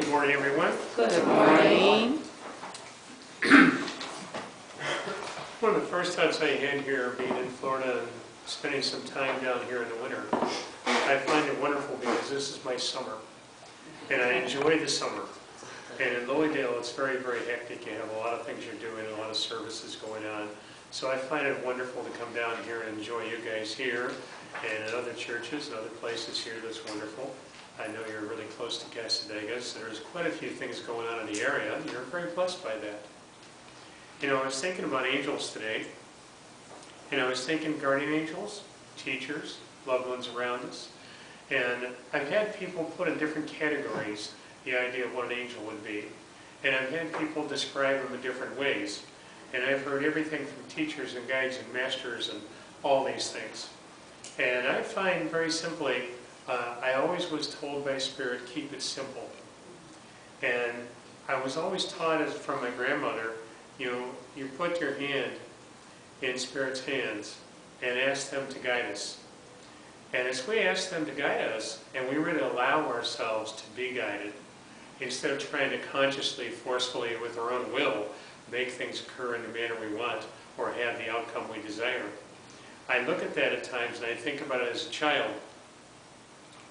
Good morning, everyone. Good morning. One of the first thoughts I had here, being in Florida and spending some time down here in the winter, I find it wonderful because this is my summer, and I enjoy the summer. And in Lowydale, it's very, very hectic. You have a lot of things you're doing, a lot of services going on. So I find it wonderful to come down here and enjoy you guys here, and in other churches and other places here. That's wonderful. I know you're really close to Casadega, so there's quite a few things going on in the area, and you're very blessed by that. You know, I was thinking about angels today, and I was thinking guardian angels, teachers, loved ones around us, and I've had people put in different categories the idea of what an angel would be, and I've had people describe them in different ways, and I've heard everything from teachers and guides and masters and all these things. And I find very simply, I always was told by Spirit, keep it simple. And I was always taught from my grandmother, you put your hand in Spirit's hands and ask them to guide us. And as we ask them to guide us, and we really allow ourselves to be guided, instead of trying to consciously, forcefully, with our own will, make things occur in the manner we want or have the outcome we desire. I look at that at times and I think about it as a child.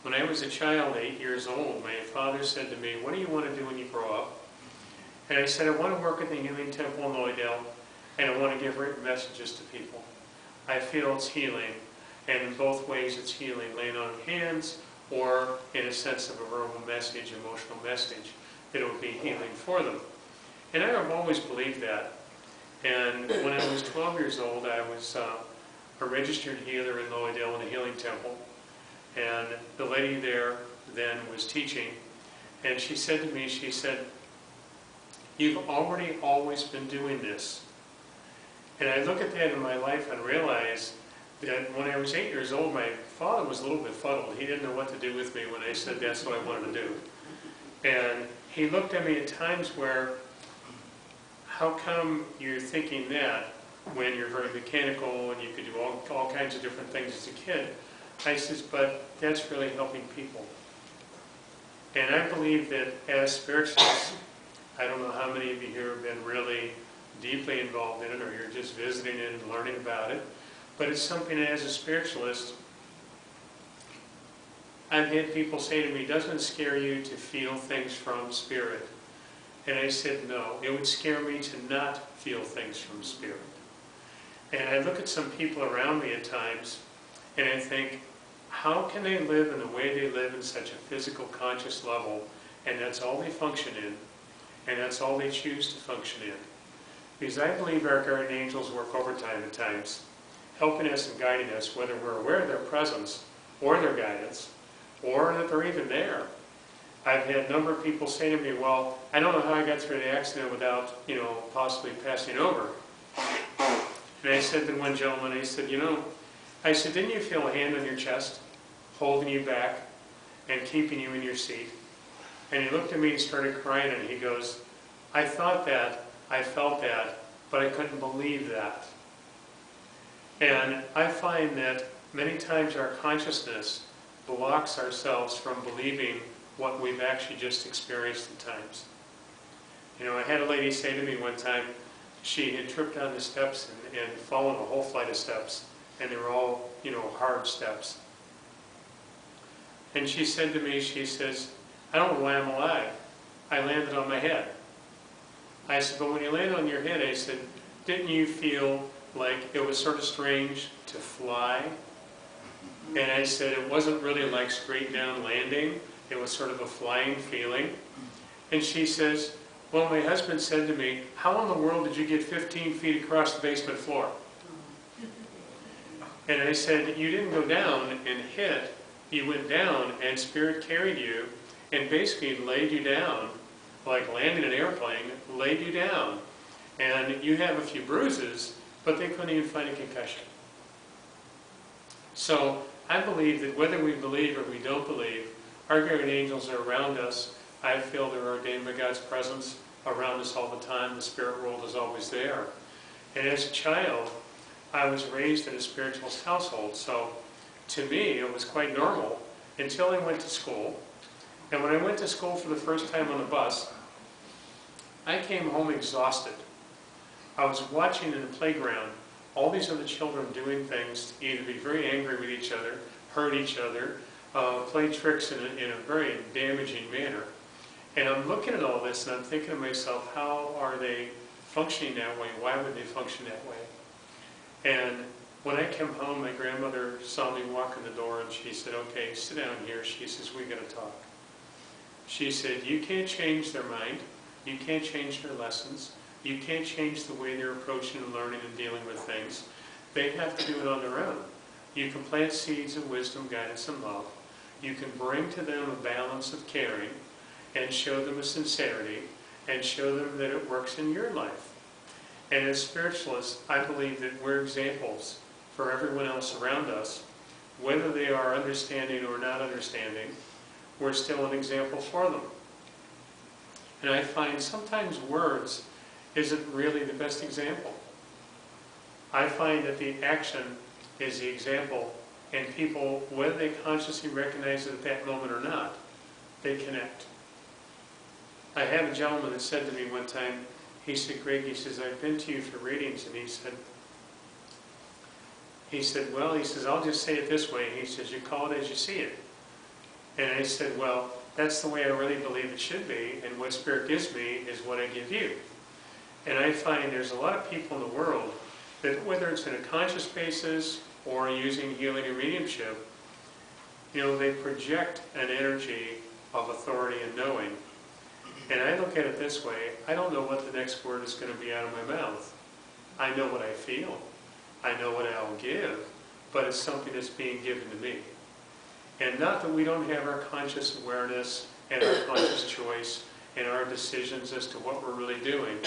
When I was a child, 8 years old, my father said to me, "What do you want to do when you grow up?" And I said, "I want to work at the Healing Temple in Lowydale, and I want to give written messages to people. I feel it's healing, and in both ways it's healing, laying on hands or in a sense of a verbal message, emotional message, that it would be healing for them." And I have always believed that. And when I was 12 years old, I was a registered healer in Lowydale in the Healing Temple. And the lady there then was teaching, and she said to me, she said, "You've already always been doing this." And I look at that in my life and realize that when I was 8 years old, my father was a little bit fuddled. He didn't know what to do with me when I said that's what I wanted to do. And he looked at me at times where, how come you're thinking that when you're very mechanical and you could do all kinds of different things as a kid? I says, but that's really helping people. And I believe that as spiritualists, I don't know how many of you here have been really deeply involved in it, or you're just visiting it and learning about it, but it's something that as a spiritualist, I've had people say to me, "Doesn't it scare you to feel things from Spirit?" And I said, no, it would scare me to not feel things from Spirit. And I look at some people around me at times, and I think, how can they live in the way they live in such a physical, conscious level, and that's all they function in, and that's all they choose to function in? Because I believe our guardian angels work overtime at times, helping us and guiding us, whether we're aware of their presence, or their guidance, or that they're even there. I've had a number of people say to me, "Well, I don't know how I got through the accident without, possibly passing over." And I said to one gentleman, I said, I said, "Didn't you feel a hand on your chest, holding you back and keeping you in your seat?" And he looked at me and started crying, and he goes, "I thought that, I felt that, but I couldn't believe that." And I find that many times our consciousness blocks ourselves from believing what we've actually just experienced at times. I had a lady say to me one time, she had tripped down the steps and fallen a whole flight of steps, and they were all, hard steps. And she said to me, she says, "I don't know why I'm alive. I landed on my head." I said, "But when you landed on your head," I said, "didn't you feel like it was sort of strange to fly?" And I said, "It wasn't really like straight down landing. It was sort of a flying feeling." And she says, "Well, my husband said to me, 'How in the world did you get 15 feet across the basement floor?'" And I said, "You didn't go down and hit. You went down and Spirit carried you and basically laid you down, like landing an airplane, laid you down. And you have a few bruises, but they couldn't even find a concussion." So I believe that whether we believe or we don't believe, our guardian angels are around us. I feel they're ordained by God's presence around us all the time. The spirit world is always there. And as a child, I was raised in a spiritualist household, so to me it was quite normal until I went to school. And when I went to school for the first time on the bus, I came home exhausted. I was watching in the playground all these other children doing things, either be very angry with each other, hurt each other, play tricks in a very damaging manner. And I'm looking at all this and I'm thinking to myself, how are they functioning that way? Why would they function that way? And when I came home, my grandmother saw me walk in the door and she said, okay, sit down here. She says, we got to talk. She said, you can't change their mind. You can't change their lessons. You can't change the way they're approaching and learning and dealing with things. They have to do it on their own. You can plant seeds of wisdom, guidance, and love. You can bring to them a balance of caring and show them a sincerity and show them that it works in your life. And as spiritualists, I believe that we're examples for everyone else around us. Whether they are understanding or not understanding, we're still an example for them. And I find sometimes words isn't really the best example. I find that the action is the example, and people, whether they consciously recognize it at that moment or not, they connect. I have a gentleman that said to me one time, he said, Greg, he says, I've been to you for readings, and he said, well, he says, I'll just say it this way. He says, you call it as you see it. And I said, well, that's the way I really believe it should be, and what Spirit gives me is what I give you. And I find there's a lot of people in the world that, whether it's in a conscious basis or using healing and mediumship, they project an energy of authority and knowing. And I look at it this way, I don't know what the next word is going to be out of my mouth. I know what I feel. I know what I'll give, but it's something that's being given to me. And not that we don't have our conscious awareness and our conscious choice and our decisions as to what we're really doing,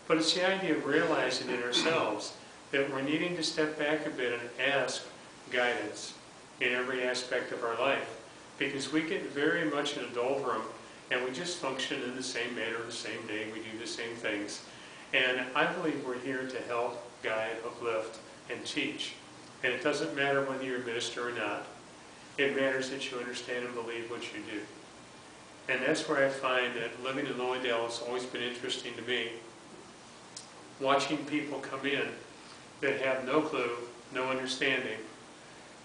but it's the idea of realizing in ourselves that we're needing to step back a bit and ask guidance in every aspect of our life, because we get very much in a doldrum and we just function in the same manner, the same day, we do the same things. And I believe we're here to help, guide, uplift, and teach. And it doesn't matter whether you're a minister or not. It matters that you understand and believe what you do. And that's where I find that living in Lowydale has always been interesting to me. Watching people come in that have no clue, no understanding,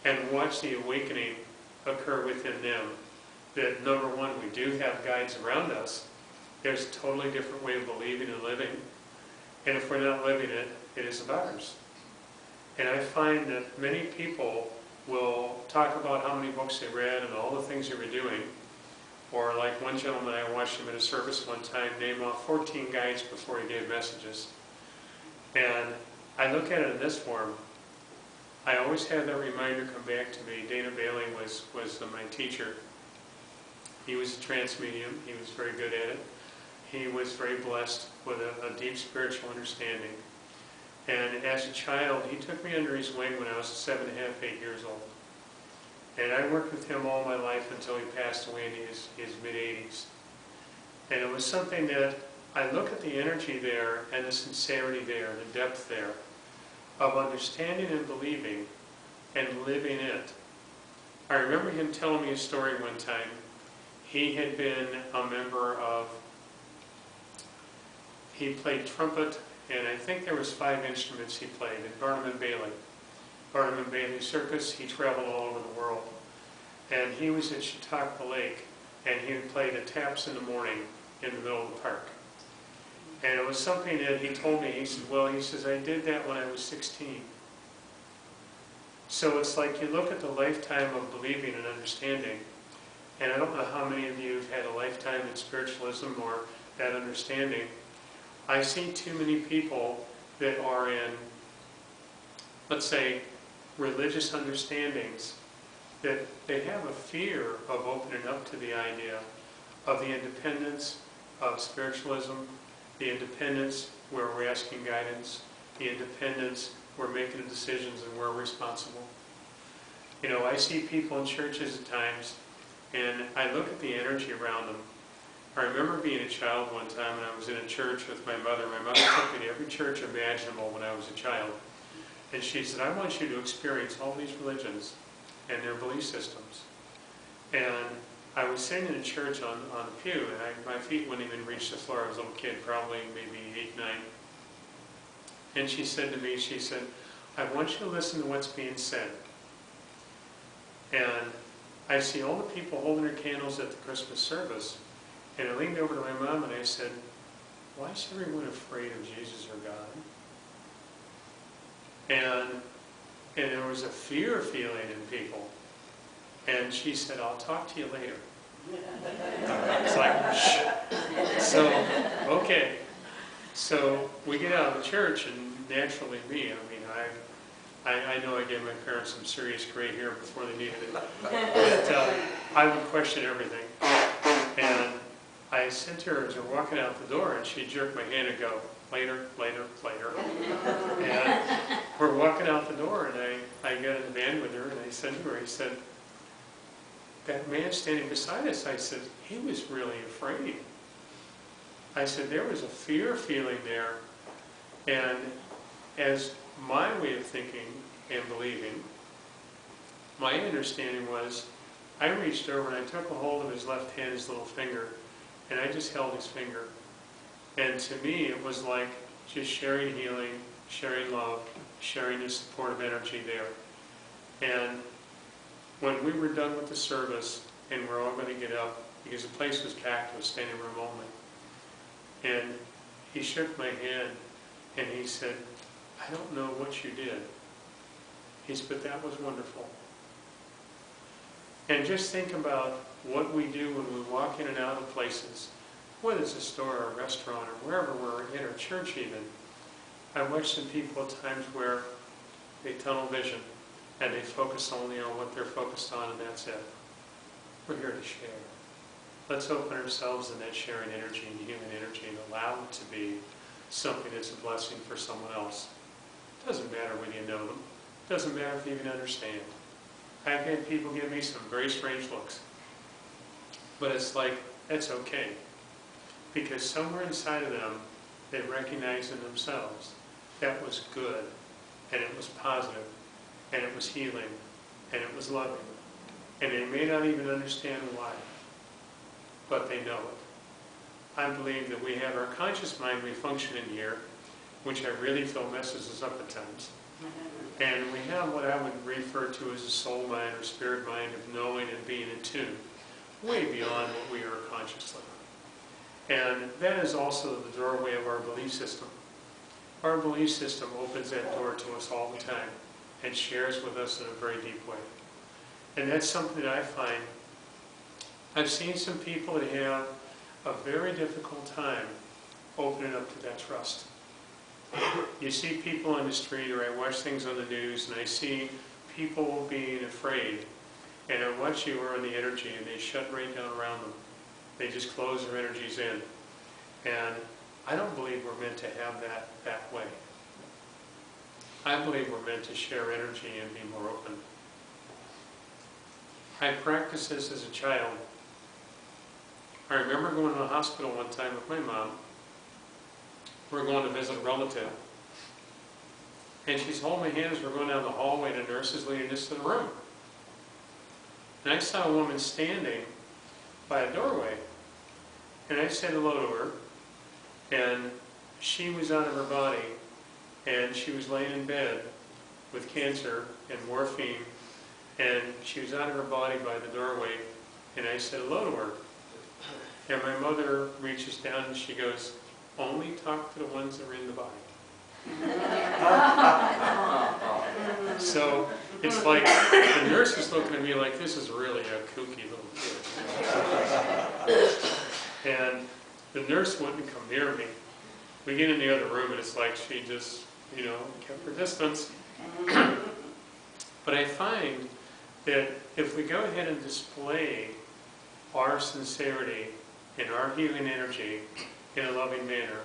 and watch the awakening occur within them. That number one, we do have guides around us. There's a totally different way of believing and living. And if we're not living it, it isn't ours. And I find that many people will talk about how many books they read and all the things they were doing. Or like one gentleman, I watched him at a service one time name off 14 guides before he gave messages. And I look at it in this form. I always have that reminder come back to me. Dana Bailey was my teacher. He was a trance medium. He was very good at it. He was very blessed with a deep spiritual understanding. And as a child, he took me under his wing when I was 7.5, 8 years old. And I worked with him all my life until he passed away in his mid-80s. And it was something that I look at the energy there and the sincerity there, the depth there, of understanding and believing and living it. I remember him telling me a story one time. He had been a member of, he played trumpet, and I think there was 5 instruments he played at Barnum and Bailey. Barnum and Bailey Circus. He traveled all over the world. And he was at Chautauqua Lake, and he would play the taps in the morning in the middle of the park. And it was something that he told me. He said, well, he says, I did that when I was 16. So it's like you look at the lifetime of believing and understanding, and I don't know how many of you have had a lifetime in spiritualism or that understanding. I see too many people that are in, let's say, religious understandings, that they have a fear of opening up to the idea of the independence of spiritualism, the independence where we're asking guidance, the independence where we're making decisions and we're responsible. I see people in churches at times, and I look at the energy around them. I remember being a child one time when I was in a church with my mother. My mother took me to every church imaginable when I was a child. And she said, I want you to experience all these religions and their belief systems. And I was sitting in church on the pew, and my feet wouldn't even reach the floor. I was a little kid, probably maybe 8, 9. And she said to me, she said, I want you to listen to what's being said. And I see all the people holding their candles at the Christmas service. And I leaned over to my mom and I said, why is everyone afraid of Jesus or God? And there was a fear feeling in people. And she said, I'll talk to you later. It's like, shh. So, okay. So we get out of the church, and naturally me, I know I gave my parents some serious gray hair before they needed it. But I would question everything. And I said to her as we're walking out the door, and she'd jerk my hand and go, later, later, later. And we're walking out the door, and I got in the van with her, and I said to her, I said, that man standing beside us, I said, he was really afraid. I said, there was a fear feeling there. And as my way of thinking and believing, my understanding was, I reached over and I took a hold of his left hand, his little finger, and I just held his finger. And to me, it was like just sharing healing, sharing love, sharing the supportive energy there. And when we were done with the service, and we're all going to get up, because the place was packed with standing room only, and he shook my hand, and he said, I don't know what you did. He said, but that was wonderful. And just think about what we do when we walk in and out of places, whether it's a store or a restaurant or wherever we're in our church even. I watch some people at times where they tunnel vision and they focus only on what they're focused on, and that's it. We're here to share. Let's open ourselves in that sharing energy and human energy and allow it to be something that's a blessing for someone else. It doesn't matter whether you know them. It doesn't matter if you even understand. I've had people give me some very strange looks. But it's like, that's okay. Because somewhere inside of them, they recognize in themselves that was good, and it was positive, and it was healing, and it was loving. And they may not even understand why, but they know it. I believe that we have our conscious mind, we function in here, which I really feel messes us up at times. And we have what I would refer to as a soul mind or spirit mind of knowing and being in tune, way beyond what we are consciously. And that is also the doorway of our belief system. Our belief system opens that door to us all the time and shares with us in a very deep way. And that's something that I find. I've seen some people that have a very difficult time opening up to that trust. You see people on the street, or I watch things on the news, and I see people being afraid. And I watch you are in the energy, and they shut right down around them. They just close their energies in. And I don't believe we're meant to have that way. I believe we're meant to share energy and be more open. I practiced this as a child. I remember going to the hospital one time with my mom. We were going to visit a relative. And she's holding my hand as we're going down the hallway, and the nurse is leading us to the room. And I saw a woman standing by a doorway. And I said hello to her. And she was out of her body. And she was laying in bed with cancer and morphine. And she was out of her body by the doorway. And I said hello to her. And my mother reaches down and she goes, only talk to the ones that are in the body. So it's like the nurse is looking at me like, this is really a kooky little kid. And the nurse wouldn't come near me. We get in the other room and it's like she just, kept her distance. But I find that if we go ahead and display our sincerity and our healing energy in a loving manner,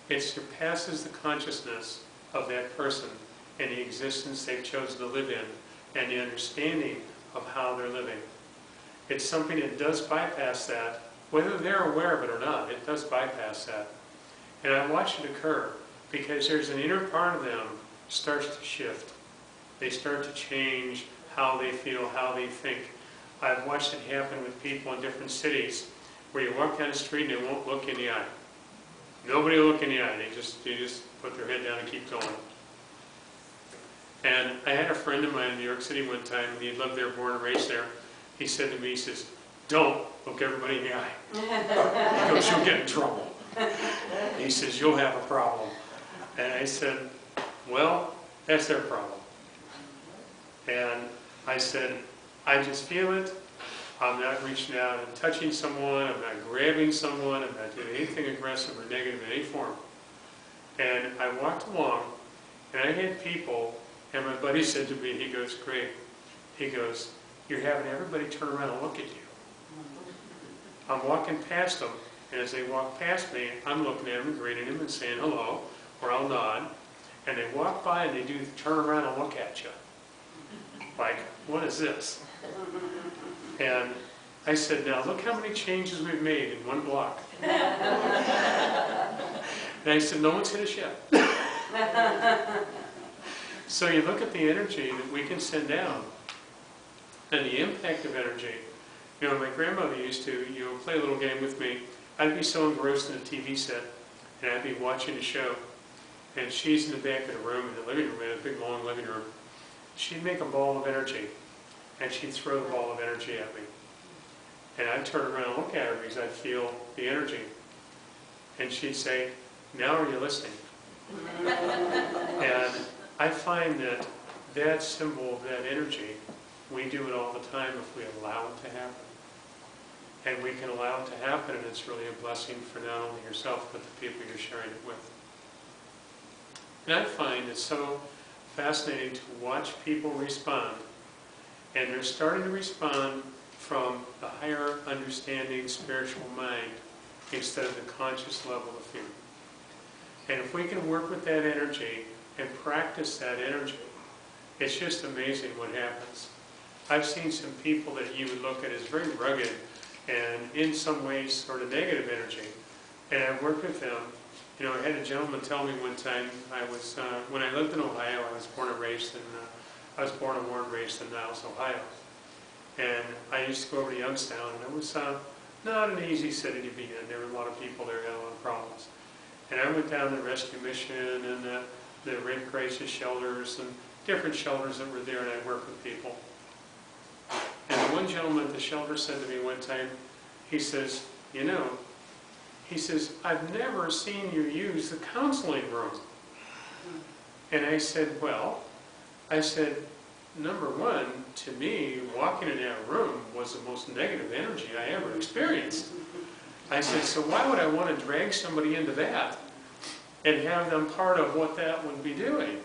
it surpasses the consciousness of that person and the existence they've chosen to live in and the understanding of how they're living. It's something that does bypass that, whether they're aware of it or not, it does bypass that. And I watch it occur because there's an inner part of them starts to shift. They start to change how they feel, how they think. I've watched it happen with people in different cities where you walk down the street and they won't look in the eye. Nobody will look in the eye. They just put their head down and keep going. And I had a friend of mine in New York City one time, and he had lived there, born and raised there. He said to me, he says, "Don't look everybody in the eye." He goes, "You'll get in trouble." He says, "You'll have a problem." And I said, "Well, that's their problem." And I said, "I just feel it. I'm not reaching out and touching someone. I'm not grabbing someone. I'm not doing anything aggressive or negative in any form." And I walked along, and I had people, and my buddy said to me, he goes, "Greg," he goes, "you're having everybody turn around and look at you." I'm walking past them, and as they walk past me, I'm looking at them and greeting them and saying hello, or I'll nod. And they walk by and they do turn around and look at you. Like, what is this? And I said, "Now look how many changes we've made in one block." And I said, "No one's hit us yet." So you look at the energy that we can send down and the impact of energy. You know, my grandmother used to, play a little game with me. I'd be so engrossed in a TV set, and I'd be watching a show, and she's in the back of the room, in the living room, in a big long living room. She'd make a ball of energy, and she'd throw the ball of energy at me. And I'd turn around and look at her because I'd feel the energy. And she'd say, "Now are you listening?" And I find that that symbol of that energy, we do it all the time if we allow it to happen. And we can allow it to happen, and it's really a blessing for not only yourself, but the people you're sharing it with. And I find it so fascinating to watch people respond, and they're starting to respond from the higher understanding spiritual mind instead of the conscious level of fear. And if we can work with that energy and practice that energy, it's just amazing what happens. I've seen some people that you would look at as very rugged and in some ways sort of negative energy, and I've worked with them. You know, I had a gentleman tell me one time, when I lived in Ohio, I was born and born and raised in Niles, Ohio. And I used to go over to Youngstown, and it was not an easy city to be in. There were a lot of people there who had a lot of problems. And I went down to the rescue mission and the rape crisis shelters and different shelters that were there, and I worked with people. And the one gentleman at the shelter said to me one time, he says, he says, "I've never seen you use the counseling room." And I said, "Well," I said, "number one, to me, walking in that room was the most negative energy I ever experienced." I said, "So why would I want to drag somebody into that and have them part of what that would be doing?"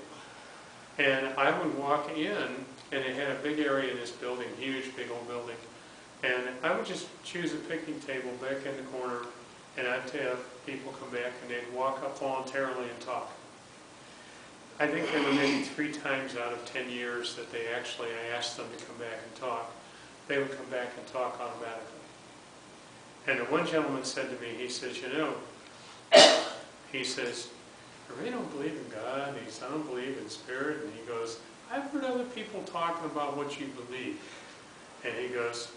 And I would walk in, and it had a big area in this building, huge, big old building. And I would just choose a picnic table back in the corner, and I'd have people come back, and they'd walk up voluntarily and talk. I think there were maybe 3 times out of 10 years that I asked them to come back and talk. They would come back and talk automatically. And the one gentleman said to me, he says, he says, "I really don't believe in God." He says, "I don't believe in spirit." And he goes, "I've heard other people talking about what you believe." And he goes,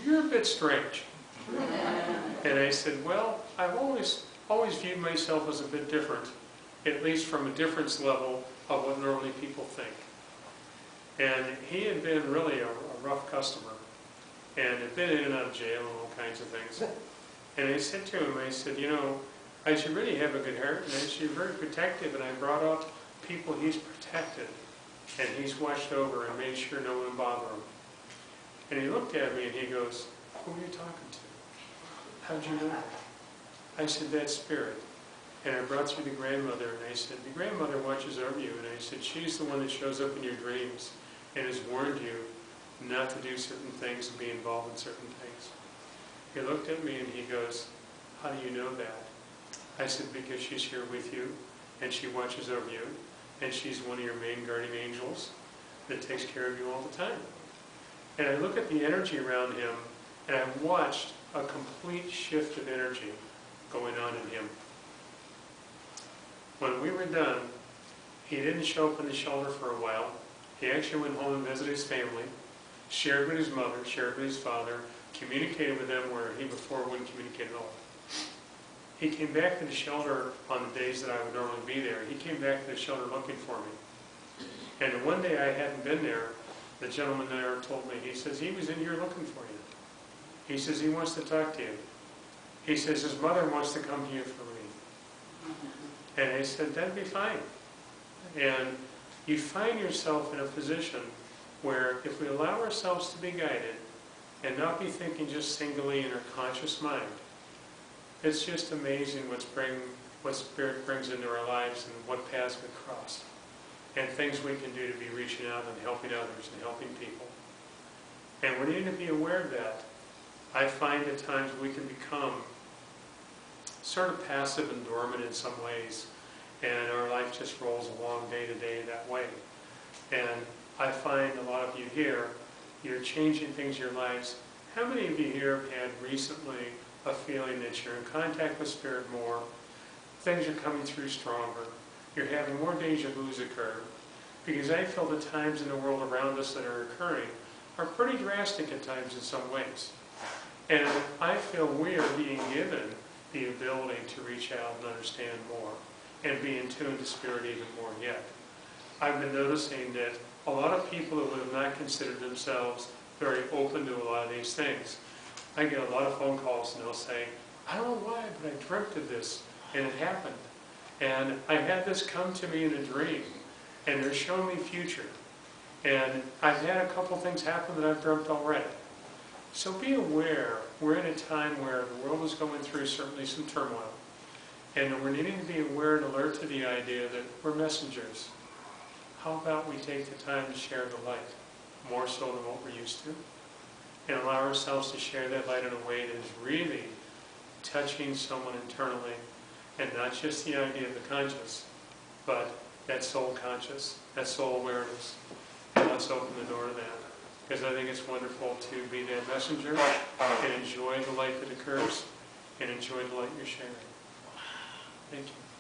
"You're a bit strange." And I said, "Well, I've always viewed myself as a bit different, at least from a difference level of what normally people think." And he had been really a rough customer, and had been in and out of jail and all kinds of things. And I said to him, I said, "I should really have a good heart, and I should be very protective, and I brought out people he's protected, and he's watched over and made sure no one bothered him." And he looked at me and he goes, "Who are you talking to? How'd you know that?" I said, "That's spirit." And I brought through the grandmother, and I said, "The grandmother watches over you." And I said, "She's the one that shows up in your dreams and has warned you not to do certain things and be involved in certain things." He looked at me and he goes, "How do you know that?" I said, "Because she's here with you, and she watches over you, and she's one of your main guardian angels that takes care of you all the time." And I look at the energy around him, and I watched a complete shift of energy going on in him. When we were done, he didn't show up in the shelter for a while. He actually went home and visited his family, shared with his mother, shared with his father, communicated with them where he before wouldn't communicate at all. He came back to the shelter on the days that I would normally be there. He came back to the shelter looking for me. And the one day I hadn't been there, the gentleman there told me, he says, he was in here looking for you. He says, he wants to talk to you. He says, his mother wants to come to you for me. And I said, that'd be fine. And you find yourself in a position where if we allow ourselves to be guided and not be thinking just singly in our conscious mind, it's just amazing what Spirit brings into our lives and what paths we cross. And things we can do to be reaching out and helping others and helping people. And we need to be aware of that. I find at times we can become sort of passive and dormant in some ways, and our life just rolls along day to day that way. And I find a lot of you here, you're changing things in your lives. How many of you here have had recently a feeling that you're in contact with Spirit more, things are coming through stronger, you're having more deja vus occur? Because I feel the times in the world around us that are occurring are pretty drastic at times in some ways. And I feel we are being given the ability to reach out and understand more and be in tune to Spirit even more yet. I've been noticing that a lot of people that would have not considered themselves very open to a lot of these things, I get a lot of phone calls and they'll say, I don't know why, but I dreamt of this and it happened. And I had this come to me in a dream and they're showing me future. And I've had a couple things happen that I've dreamt already. So be aware, we're in a time where the world is going through certainly some turmoil. And we're needing to be aware and alert to the idea that we're messengers. How about we take the time to share the light, more so than what we're used to, and allow ourselves to share that light in a way that is really touching someone internally, and not just the idea of the conscious, but that soul conscious, that soul awareness. And let's open the door to that. Because I think it's wonderful to be that messenger and enjoy the light that occurs and enjoy the light you're sharing. Thank you.